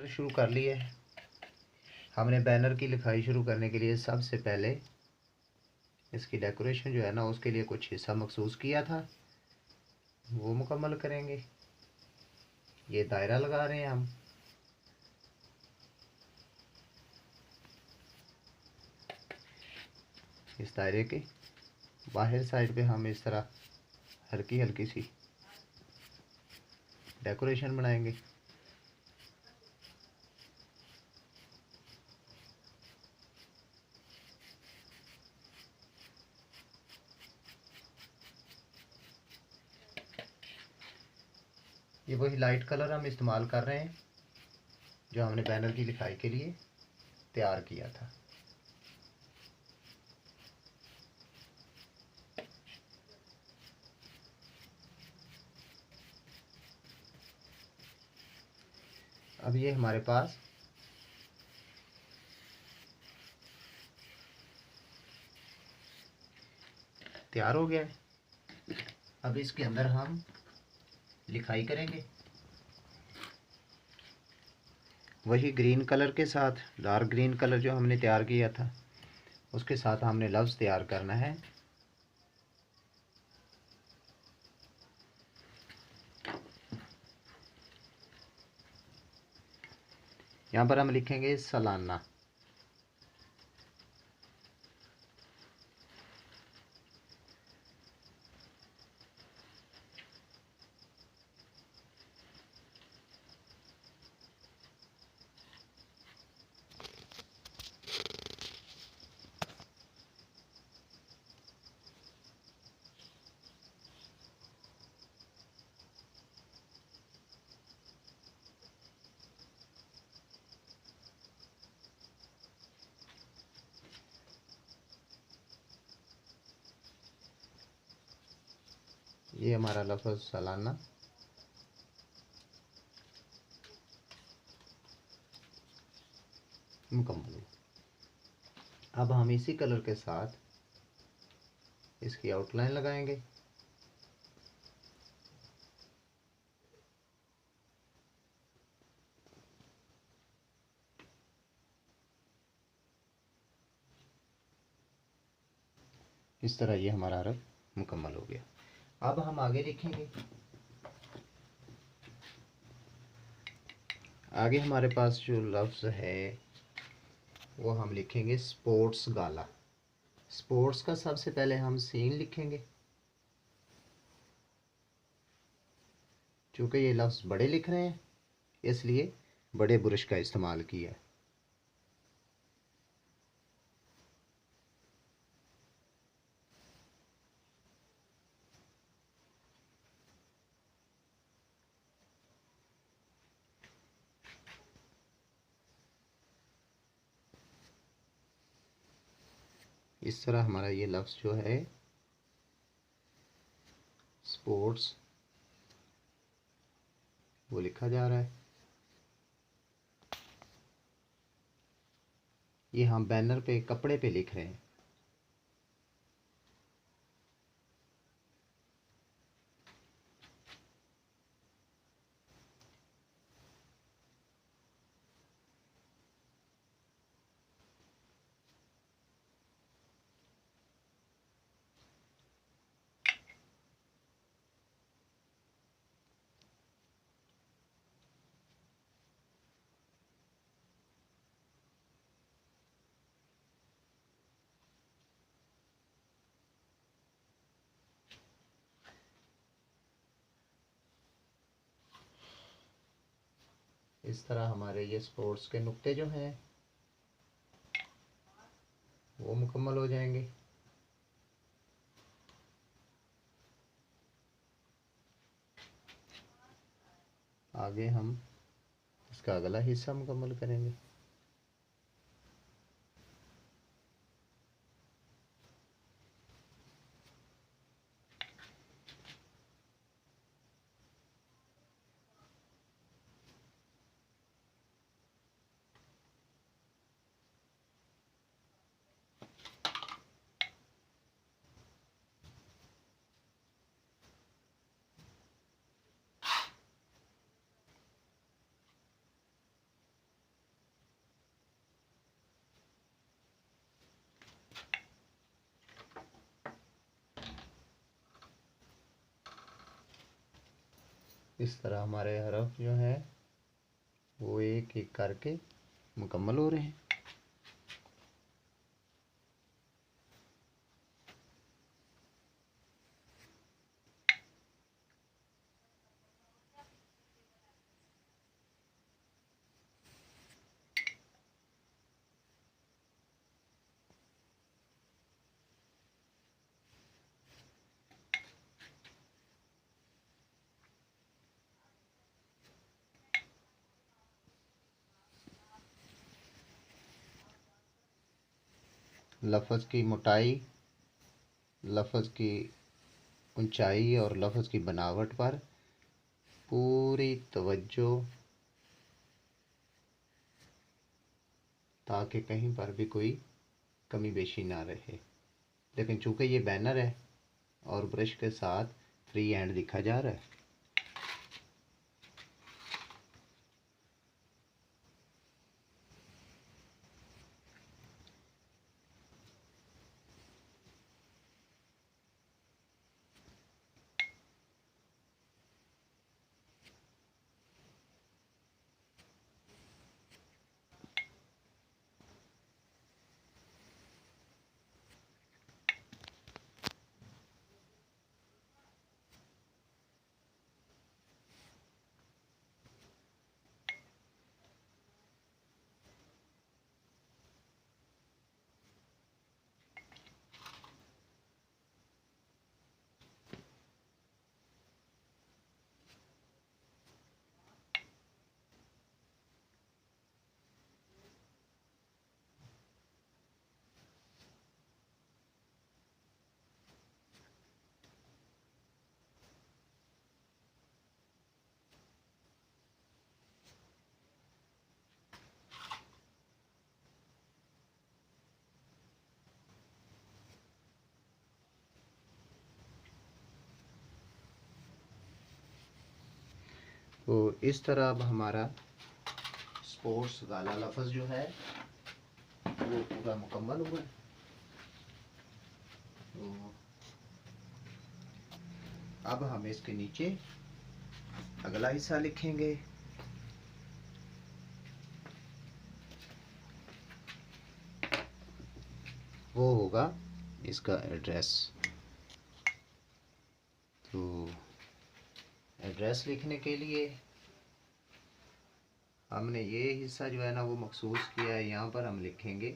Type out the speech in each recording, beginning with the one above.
शुरू कर ली है। हमने बैनर की लिखाई शुरू करने के लिए सबसे पहले इसकी डेकोरेशन जो है ना, उसके लिए कुछ हिस्सा मखसूस किया था, वो मुकम्मल करेंगे। ये दायरा लगा रहे हैं हम। इस दायरे के बाहर साइड पे हम इस तरह हल्की हल्की सी डेकोरेशन बनाएंगे। ये वही लाइट कलर हम इस्तेमाल कर रहे हैं जो हमने बैनर की लिखाई के लिए तैयार किया था। अब ये हमारे पास तैयार हो गया है। अब इसके अंदर हम लिखाई करेंगे। वही ग्रीन कलर के साथ, डार्क ग्रीन कलर जो हमने तैयार किया था, उसके साथ हमने लफ्ज़ तैयार करना है। यहाँ पर हम लिखेंगे सालाना। ये हमारा लफ्ज़ सालाना मुकम्मल हुआ। अब हम इसी कलर के साथ इसकी आउटलाइन लगाएंगे। इस तरह ये हमारा हरफ मुकम्मल हो गया। अब हम आगे लिखेंगे। आगे हमारे पास जो लफ्ज़ है वो हम लिखेंगे स्पोर्ट्स गाला। स्पोर्ट्स का सबसे पहले हम सीन लिखेंगे। चूँकि ये लफ्ज़ बड़े लिख रहे हैं इसलिए बड़े बुरश का इस्तेमाल किया है। इस तरह हमारा ये लफ्ज़ जो है स्पोर्ट्स वो लिखा जा रहा है। ये हम बैनर पे, कपड़े पे लिख रहे हैं। इस तरह हमारे ये स्पोर्ट्स के नुक्ते जो हैं वो मुकम्मल हो जाएंगे। आगे हम इसका अगला हिस्सा मुकम्मल करेंगे। इस तरह हमारे हरफ जो है वो एक एक करके मुकम्मल हो रहे हैं। लफ्ज़ की मोटाई, लफ्ज़ की ऊंचाई और लफ्ज़ की बनावट पर पूरी तवज्जो, ताकि कहीं पर भी कोई कमी बेशी ना रहे। लेकिन चूंकि ये बैनर है और ब्रश के साथ फ्री हैंड दिखा जा रहा है, तो इस तरह अब हमारा स्पोर्ट्स वाला लफ्ज़ जो है वो पूरा मुकम्मल हुआ है। तो अब हम इसके नीचे अगला हिस्सा लिखेंगे। वो होगा इसका एड्रेस। तो एड्रेस लिखने के लिए हमने ये हिस्सा जो है ना वो मखसूस किया है। यहाँ पर हम लिखेंगे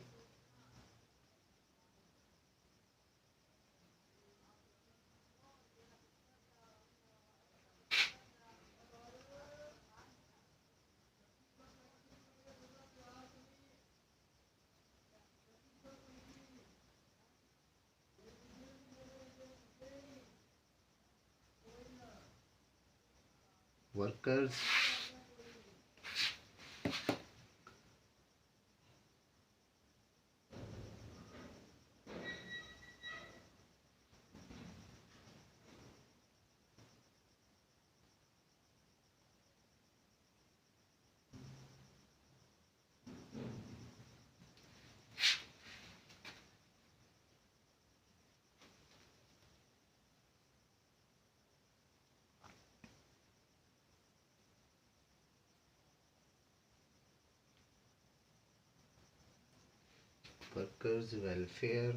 वर्कर्स वर्कर्स वेलफेयर